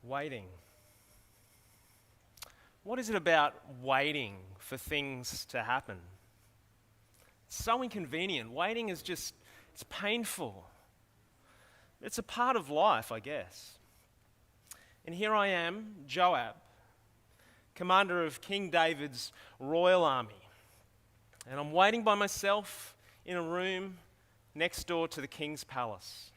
Waiting. What is it about waiting for things to happen? It's so inconvenient. Waiting is just, it's painful. It's a part of life, I guess. And here I am, Joab, commander of King David's royal army. And I'm waiting by myself in a room next door to the king's palace.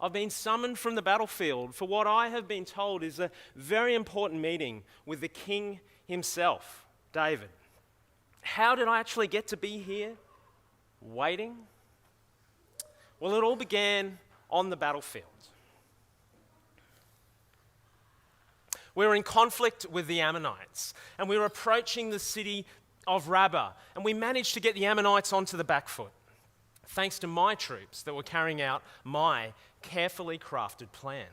I've been summoned from the battlefield for what I have been told is a very important meeting with the king himself, David. How did I actually get to be here, waiting? Well, it all began on the battlefield. We were in conflict with the Ammonites, and we were approaching the city of Rabbah, and we managed to get the Ammonites onto the back foot, thanks to my troops that were carrying out my carefully crafted plan.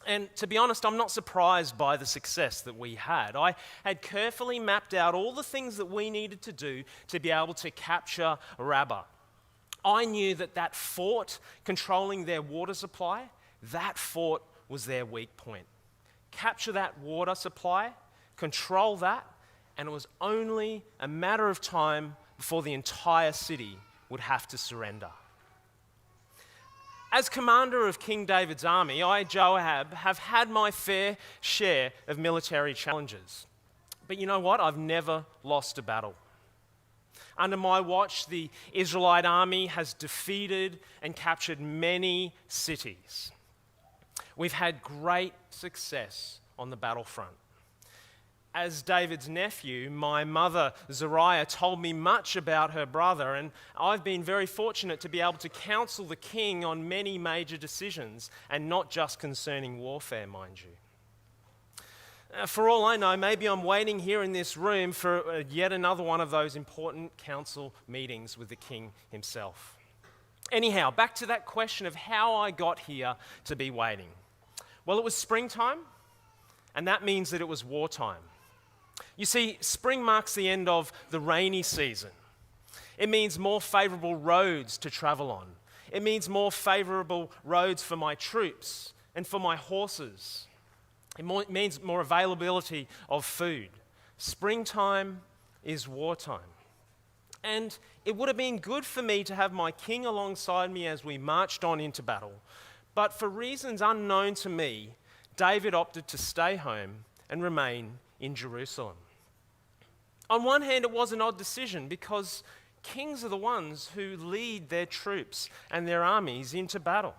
And to be honest, I'm not surprised by the success that we had. I had carefully mapped out all the things that we needed to do to be able to capture Rabbah. I knew that fort controlling their water supply, that fort was their weak point. Capture that water supply, control that, and it was only a matter of time before the entire city would have to surrender. As commander of King David's army, I, Joab, have had my fair share of military challenges. But you know what? I've never lost a battle. Under my watch, the Israelite army has defeated and captured many cities. We've had great success on the battlefront. As David's nephew, my mother, Zariah, told me much about her brother, and I've been very fortunate to be able to counsel the king on many major decisions, and not just concerning warfare, mind you. For all I know, maybe I'm waiting here in this room for yet another one of those important council meetings with the king himself. Anyhow, back to that question of how I got here to be waiting. Well, it was springtime, and that means that it was wartime. You see, spring marks the end of the rainy season. It means more favourable roads to travel on. It means more favourable roads for my troops and for my horses. It means more availability of food. Springtime is wartime. And it would have been good for me to have my king alongside me as we marched on into battle. But for reasons unknown to me, David opted to stay home and remain in Jerusalem. On one hand, it was an odd decision because kings are the ones who lead their troops and their armies into battle.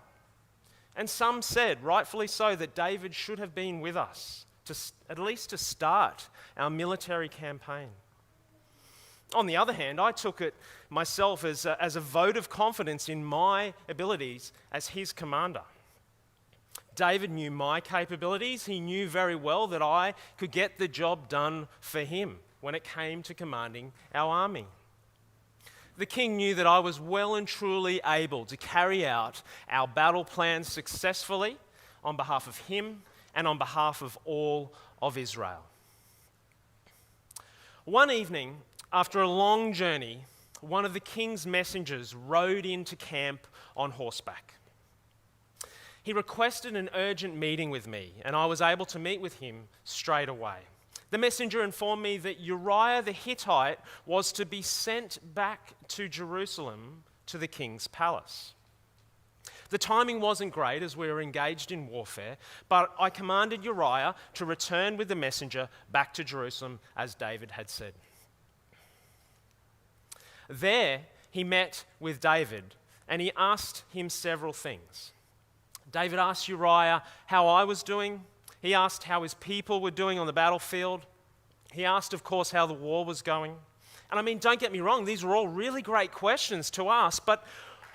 And some said, rightfully so, that David should have been with us, at least to start our military campaign. On the other hand, I took it myself as a vote of confidence in my abilities as his commander. David knew my capabilities. He knew very well that I could get the job done for him when it came to commanding our army. The king knew that I was well and truly able to carry out our battle plans successfully on behalf of him and on behalf of all of Israel. One evening, after a long journey, one of the king's messengers rode into camp on horseback. He requested an urgent meeting with me, and I was able to meet with him straight away. The messenger informed me that Uriah the Hittite was to be sent back to Jerusalem to the king's palace. The timing wasn't great as we were engaged in warfare, but I commanded Uriah to return with the messenger back to Jerusalem as David had said. There, he met with David, and he asked him several things. David asked Uriah how I was doing. He asked how his people were doing on the battlefield. He asked, of course, how the war was going. And I mean, don't get me wrong, these were all really great questions to ask, but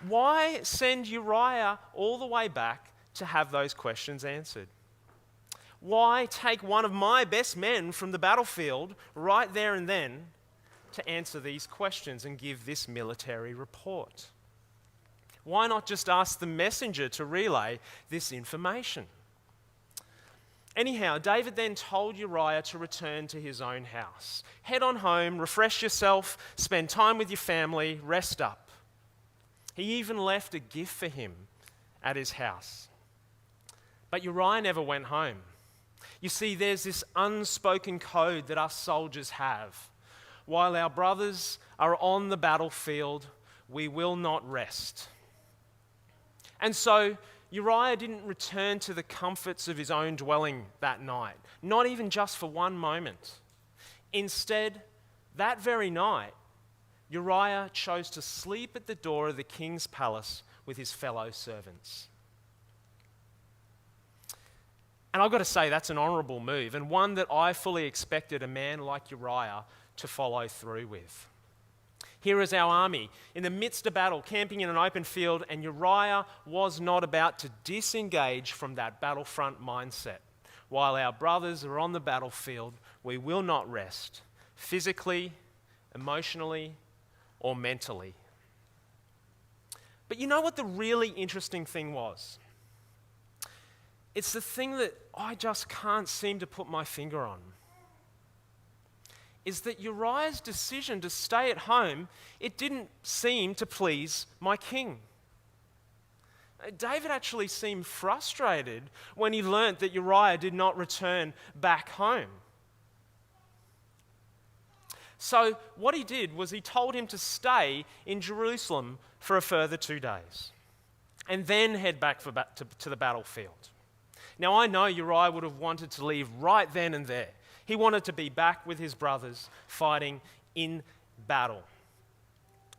why send Uriah all the way back to have those questions answered? Why take one of my best men from the battlefield right there and then to answer these questions and give this military report? Why not just ask the messenger to relay this information? Anyhow, David then told Uriah to return to his own house. Head on home, refresh yourself, spend time with your family, rest up. He even left a gift for him at his house. But Uriah never went home. You see, there's this unspoken code that us soldiers have. While our brothers are on the battlefield, we will not rest. And so Uriah didn't return to the comforts of his own dwelling that night, not even just for one moment. Instead, that very night, Uriah chose to sleep at the door of the king's palace with his fellow servants. And I've got to say, that's an honourable move, and one that I fully expected a man like Uriah to follow through with. Here is our army in the midst of battle, camping in an open field, and Uriah was not about to disengage from that battlefront mindset. While our brothers are on the battlefield, we will not rest, physically, emotionally, or mentally. But you know what the really interesting thing was? It's the thing that I just can't seem to put my finger on. Is that Uriah's decision to stay at home, it didn't seem to please my king. David actually seemed frustrated when he learnt that Uriah did not return back home. So what he did was he told him to stay in Jerusalem for a further 2 days and then head back to the battlefield. Now, I know Uriah would have wanted to leave right then and there. He wanted to be back with his brothers fighting in battle.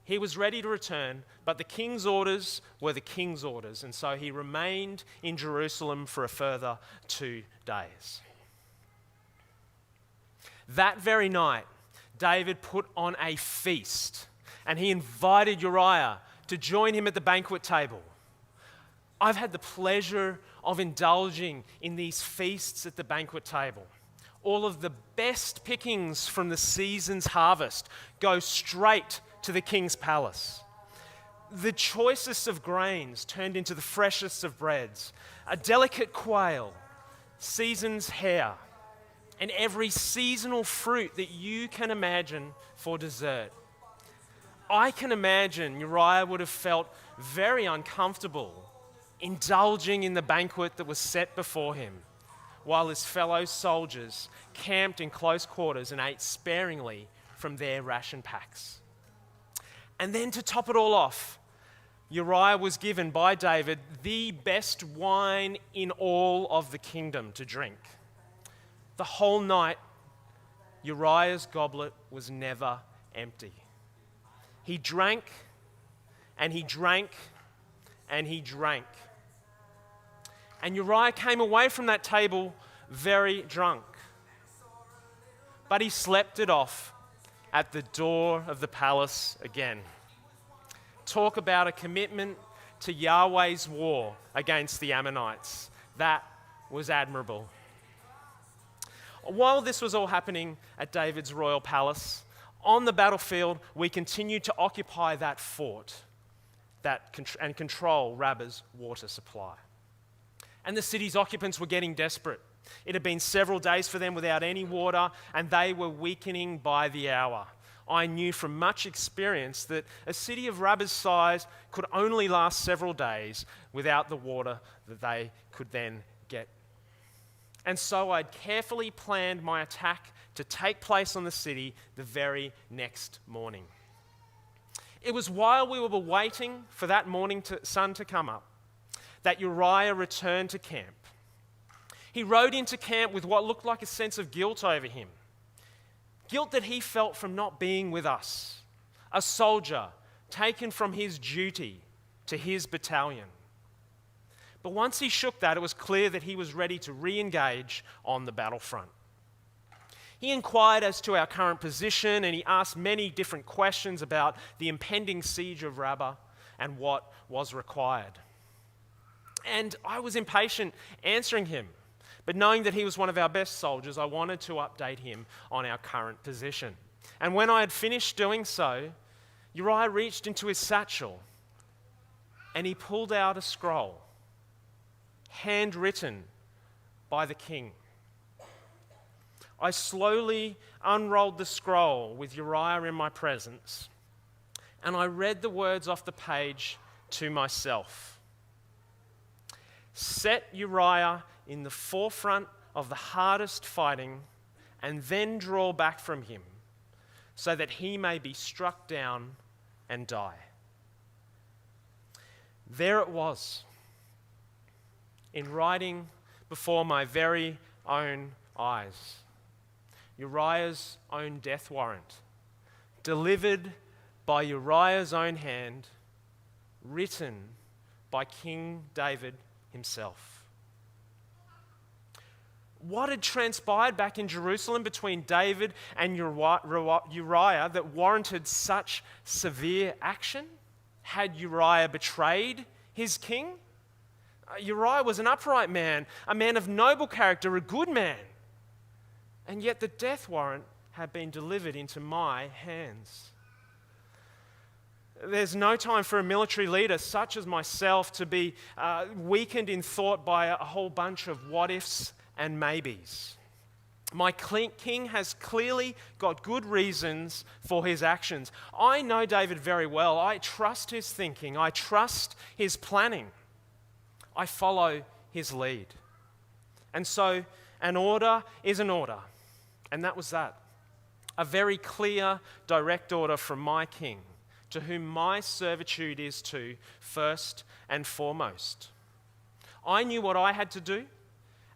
He was ready to return, but the king's orders were the king's orders, and so he remained in Jerusalem for a further 2 days. That very night, David put on a feast, and he invited Uriah to join him at the banquet table. I've had the pleasure of indulging in these feasts at the banquet table. All of the best pickings from the season's harvest go straight to the king's palace. The choicest of grains turned into the freshest of breads, a delicate quail, season's hare, and every seasonal fruit that you can imagine for dessert. I can imagine Uriah would have felt very uncomfortable indulging in the banquet that was set before him, while his fellow soldiers camped in close quarters and ate sparingly from their ration packs. And then to top it all off, Uriah was given by David the best wine in all of the kingdom to drink. The whole night, Uriah's goblet was never empty. He drank, and he drank, and he drank. And Uriah came away from that table very drunk. But he slept it off at the door of the palace again. Talk about a commitment to Yahweh's war against the Ammonites. That was admirable. While this was all happening at David's royal palace, on the battlefield, we continued to occupy that fort and control Rabbah's water supply. And the city's occupants were getting desperate. It had been several days for them without any water, and they were weakening by the hour. I knew from much experience that a city of Rabbah's size could only last several days without the water that they could then get. And so I'd carefully planned my attack to take place on the city the very next morning. It was while we were waiting for that morning sun to come up that Uriah returned to camp. He rode into camp with what looked like a sense of guilt over him. Guilt that he felt from not being with us, a soldier taken from his duty to his battalion. But once he shook that, it was clear that he was ready to re-engage on the battlefront. He inquired as to our current position, and he asked many different questions about the impending siege of Rabbah and what was required. And I was impatient answering him. But knowing that he was one of our best soldiers, I wanted to update him on our current position. And when I had finished doing so, Uriah reached into his satchel and he pulled out a scroll, handwritten by the king. I slowly unrolled the scroll with Uriah in my presence, and I read the words off the page to myself. set Uriah in the forefront of the hardest fighting, and then draw back from him so that he may be struck down and die. There it was, in writing before my very own eyes, Uriah's own death warrant, delivered by Uriah's own hand, written by King David himself. What had transpired back in Jerusalem between David and Uriah that warranted such severe action? Had Uriah betrayed his king? Uriah was an upright man, a man of noble character, a good man. And yet the death warrant had been delivered into my hands. There's no time for a military leader such as myself to be weakened in thought by a whole bunch of what-ifs and maybes. My king has clearly got good reasons for his actions. I know David very well. I trust his thinking. I trust his planning. I follow his lead. And so an order is an order. And that was that. A very clear, direct order from my king, to whom my servitude is to first and foremost. I knew what I had to do,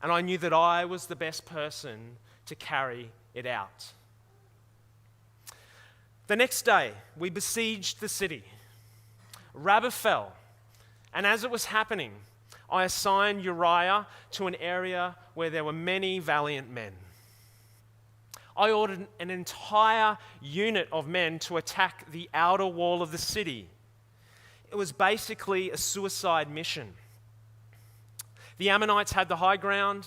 and I knew that I was the best person to carry it out. The next day, we besieged the city. Rabbah fell, and as it was happening, I assigned Uriah to an area where there were many valiant men. I ordered an entire unit of men to attack the outer wall of the city. It was basically a suicide mission. The Ammonites had the high ground,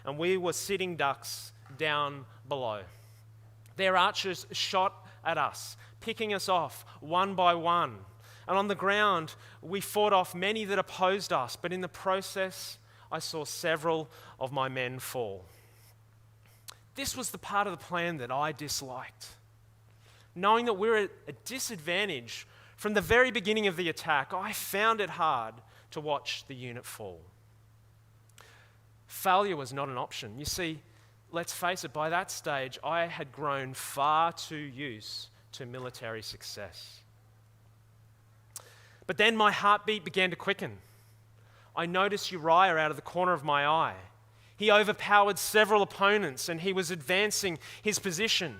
and we were sitting ducks down below. Their archers shot at us, picking us off one by one. And on the ground, we fought off many that opposed us, but in the process, I saw several of my men fall. This was the part of the plan that I disliked. Knowing that we were at a disadvantage from the very beginning of the attack, I found it hard to watch the unit fall. Failure was not an option. You see, let's face it, by that stage, I had grown far too used to military success. But then my heartbeat began to quicken. I noticed Uriah out of the corner of my eye. He overpowered several opponents and he was advancing his position.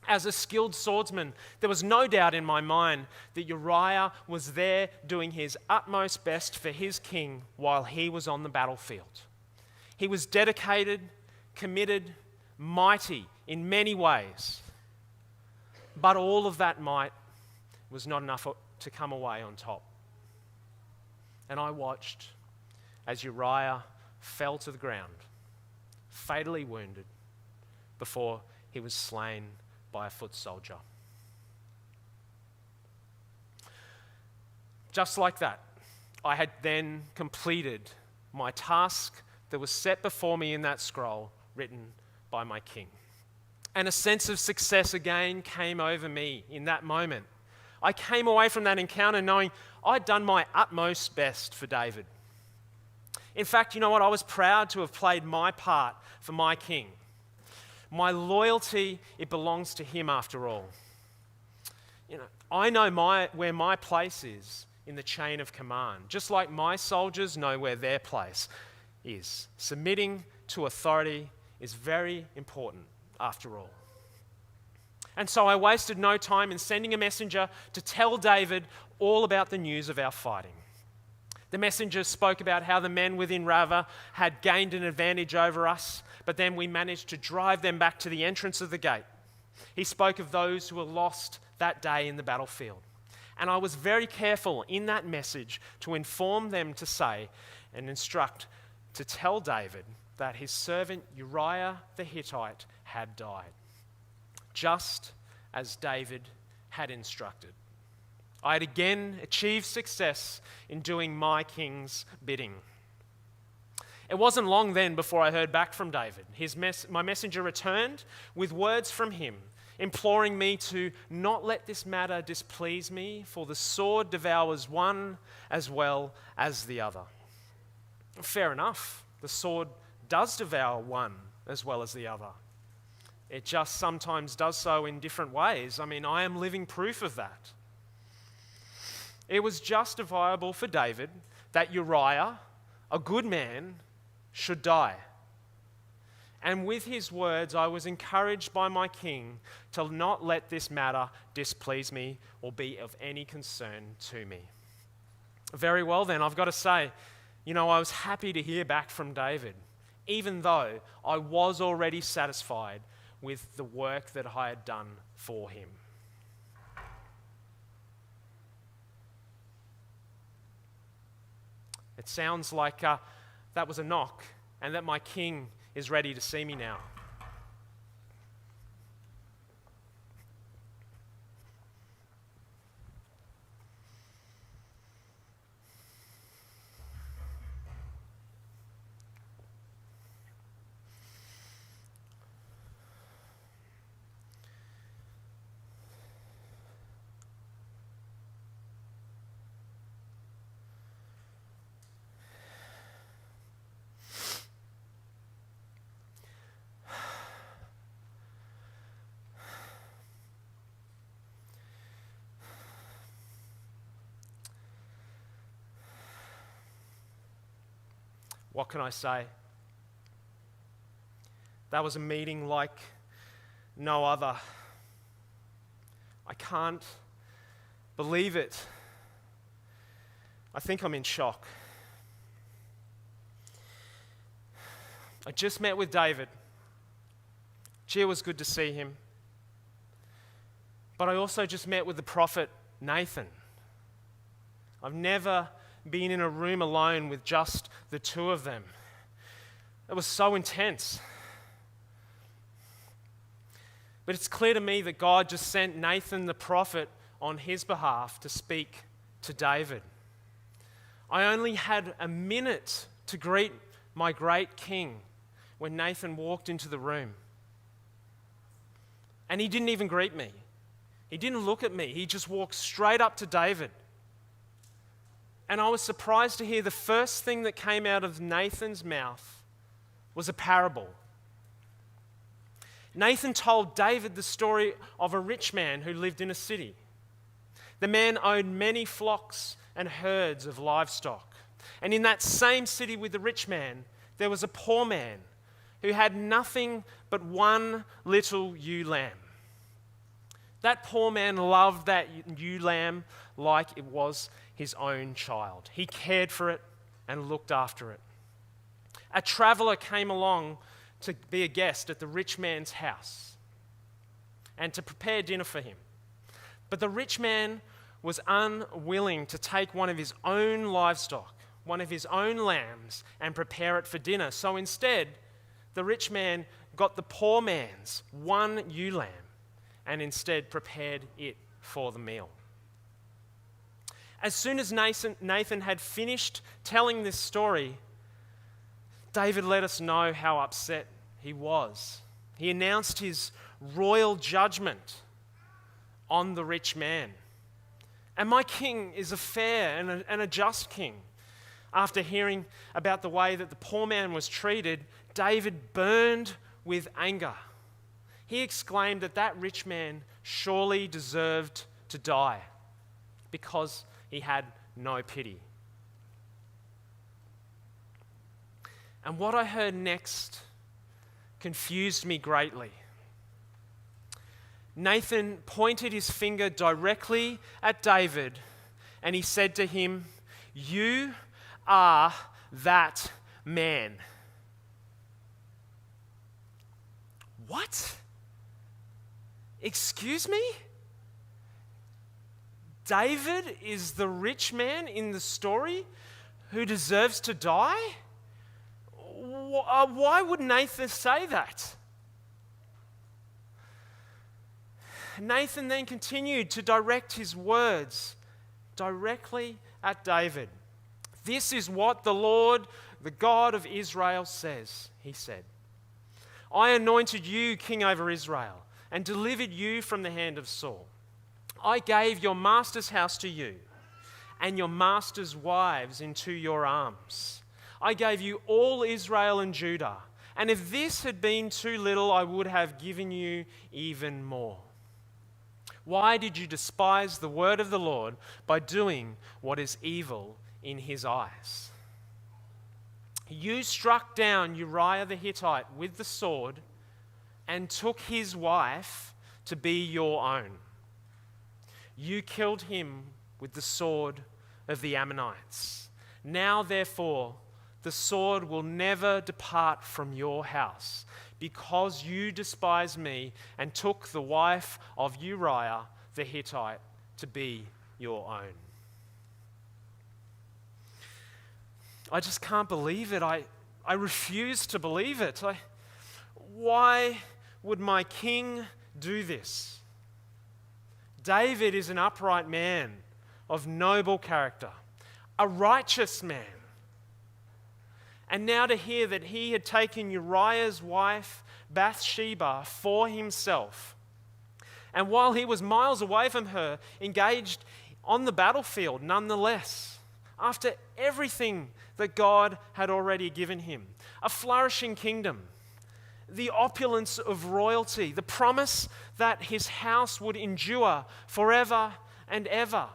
As a skilled swordsman, there was no doubt in my mind that Uriah was there doing his utmost best for his king while he was on the battlefield. He was dedicated, committed, mighty in many ways. But all of that might was not enough to come away on top. And I watched as Uriah fell to the ground, fatally wounded, before he was slain by a foot soldier. Just like that, I had then completed my task that was set before me in that scroll written by my king. And a sense of success again came over me in that moment. I came away from that encounter knowing I'd done my utmost best for David. In fact, you know what? I was proud to have played my part for my king. My loyalty, it belongs to him after all. You know, I know where my place is in the chain of command, just like my soldiers know where their place is. Submitting to authority is very important after all. And so I wasted no time in sending a messenger to tell David all about the news of our fighting. The messenger spoke about how the men within Rabbah had gained an advantage over us, but then we managed to drive them back to the entrance of the gate. He spoke of those who were lost that day in the battlefield. And I was very careful in that message to inform them to say and instruct to tell David that his servant Uriah the Hittite had died, just as David had instructed. I had again achieved success in doing my king's bidding. It wasn't long then before I heard back from David. My messenger returned with words from him, imploring me to not let this matter displease me, for the sword devours one as well as the other. Fair enough. The sword does devour one as well as the other. It just sometimes does so in different ways. I mean, I am living proof of that. It was justifiable for David that Uriah, a good man, should die. And with his words, I was encouraged by my king to not let this matter displease me or be of any concern to me. Very well then, I've got to say, I was happy to hear back from David, even though I was already satisfied with the work that I had done for him. It sounds like that was a knock and that my king is ready to see me now. What can I say? That was a meeting like no other. I can't believe it. I think I'm in shock. I just met with David. Gee, it was good to see him. But I also just met with the prophet Nathan. I've never been in a room alone with just the two of them. It was so intense. But it's clear to me that God just sent Nathan the prophet on his behalf to speak to David. I only had a minute to greet my great king when Nathan walked into the room. And he didn't even greet me. He didn't look at me. He just walked straight up to David. And I was surprised to hear the first thing that came out of Nathan's mouth was a parable. Nathan told David the story of a rich man who lived in a city. The man owned many flocks and herds of livestock. And in that same city with the rich man, there was a poor man who had nothing but one little ewe lamb. That poor man loved that ewe lamb like it was his own child. He cared for it and looked after it. A traveler came along to be a guest at the rich man's house and to prepare dinner for him. But the rich man was unwilling to take one of his own livestock, one of his own lambs, and prepare it for dinner. So instead, the rich man got the poor man's one ewe lamb and instead prepared it for the meal. As soon as Nathan had finished telling this story, David let us know how upset he was. He announced his royal judgment on the rich man. And my king is a fair and a just king. After hearing about the way that the poor man was treated, David burned with anger. He exclaimed that that rich man surely deserved to die because he had no pity. And what I heard next confused me greatly. Nathan pointed his finger directly at David and he said to him, "You are that man." What? Excuse me? David is the rich man in the story who deserves to die? Why would Nathan say that? Nathan then continued to direct his words directly at David. "This is what the Lord, the God of Israel, says," he said. "I anointed you king over Israel and delivered you from the hand of Saul. I gave your master's house to you and your master's wives into your arms. I gave you all Israel and Judah. And if this had been too little, I would have given you even more. Why did you despise the word of the Lord by doing what is evil in his eyes? You struck down Uriah the Hittite with the sword and took his wife to be your own. You killed him with the sword of the Ammonites. Now, therefore, the sword will never depart from your house, because you despised me and took the wife of Uriah the Hittite to be your own. I just can't believe it. I refuse to believe it. Why would my king do this? David is an upright man of noble character, a righteous man. And now to hear that he had taken Uriah's wife, Bathsheba, for himself, and while he was miles away from her, engaged on the battlefield nonetheless, after everything that God had already given him, a flourishing kingdom, the opulence of royalty, the promise that his house would endure forever and ever.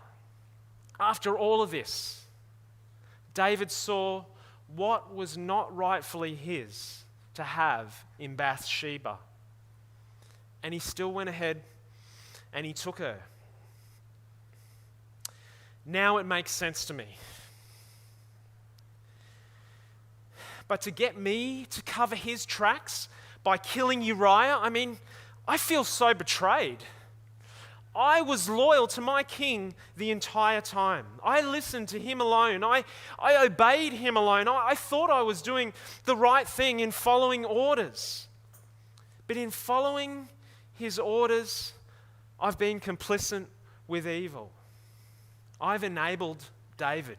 After all of this, David saw what was not rightfully his to have in Bathsheba. And he still went ahead and he took her. Now it makes sense to me. But to get me to cover his tracks by killing Uriah, I feel so betrayed. I was loyal to my king the entire time. I listened to him alone. I obeyed him alone. I thought I was doing the right thing in following orders. But in following his orders, I've been complicit with evil. I've enabled David.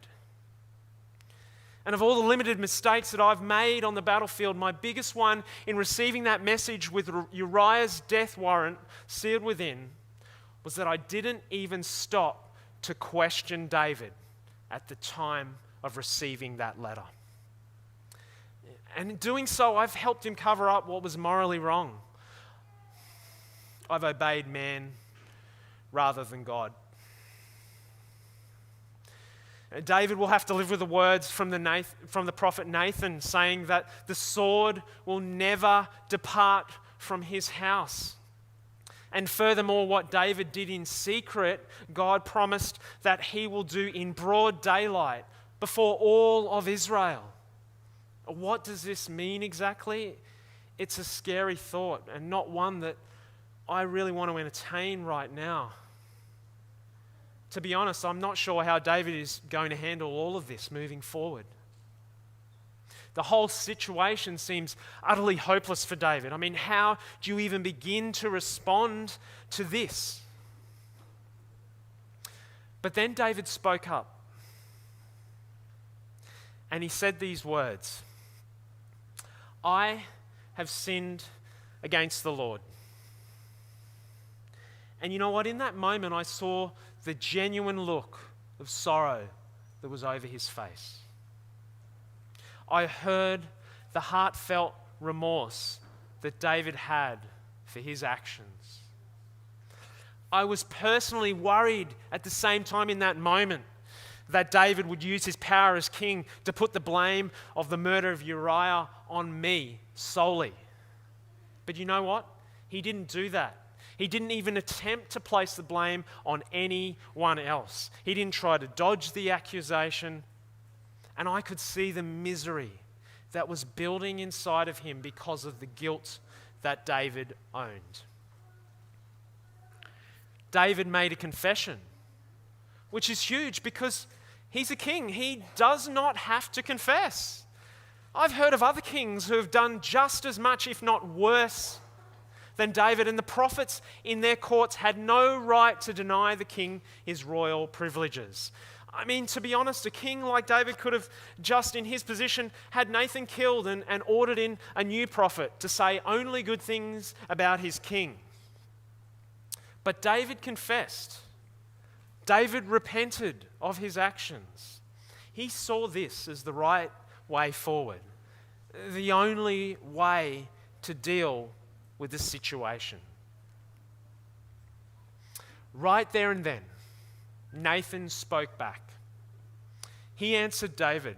And of all the limited mistakes that I've made on the battlefield, my biggest one in receiving that message with Uriah's death warrant sealed within was that I didn't even stop to question David at the time of receiving that letter. And in doing so, I've helped him cover up what was morally wrong. I've obeyed man rather than God. David will have to live with the words from the prophet Nathan saying that the sword will never depart from his house. And furthermore, what David did in secret, God promised that he will do in broad daylight before all of Israel. What does this mean exactly? It's a scary thought and not one that I really want to entertain right now. To be honest, I'm not sure how David is going to handle all of this moving forward. The whole situation seems utterly hopeless for David. How do you even begin to respond to this? But then David spoke up. And he said these words, I have sinned against the Lord. And you know what? In that moment, I saw the genuine look of sorrow that was over his face. I heard the heartfelt remorse that David had for his actions. I was personally worried at the same time in that moment that David would use his power as king to put the blame of the murder of Uriah on me solely. But you know what? He didn't do that. He didn't even attempt to place the blame on anyone else. He didn't try to dodge the accusation. And I could see the misery that was building inside of him because of the guilt that David owned. David made a confession, which is huge because he's a king. He does not have to confess. I've heard of other kings who have done just as much, if not worse, than David, and the prophets in their courts had no right to deny the king his royal privileges. To be honest, a king like David could have just in his position had Nathan killed and ordered in a new prophet to say only good things about his king. But David confessed. David repented of his actions. He saw this as the right way forward, the only way to deal with the situation. Right there and then, Nathan spoke back. He answered David.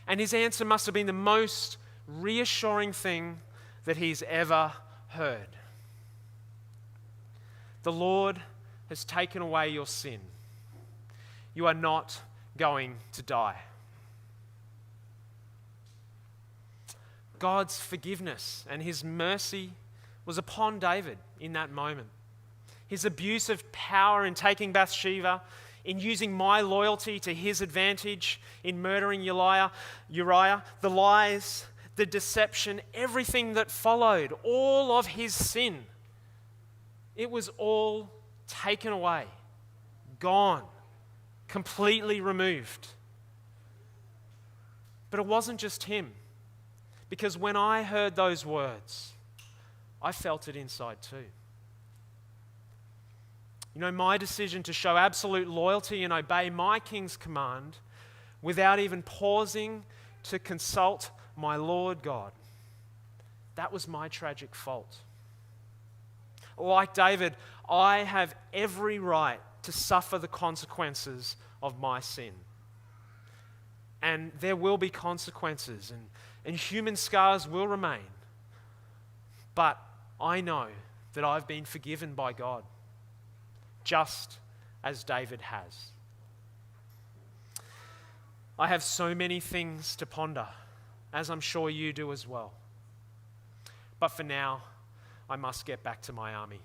And his answer must have been the most reassuring thing that he's ever heard. The Lord has taken away your sin. You are not going to die. God's forgiveness and his mercy was upon David in that moment. His abuse of power in taking Bathsheba, in using my loyalty to his advantage, in murdering Uriah, the lies, the deception, everything that followed, all of his sin, it was all taken away, gone, completely removed. But it wasn't just him, because when I heard those words, I felt it inside too. You know, my decision to show absolute loyalty and obey my king's command without even pausing to consult my Lord God, that was my tragic fault. Like David, I have every right to suffer the consequences of my sin. And there will be consequences, and human scars will remain. But I know that I've been forgiven by God, just as David has. I have so many things to ponder, as I'm sure you do as well. But for now, I must get back to my army.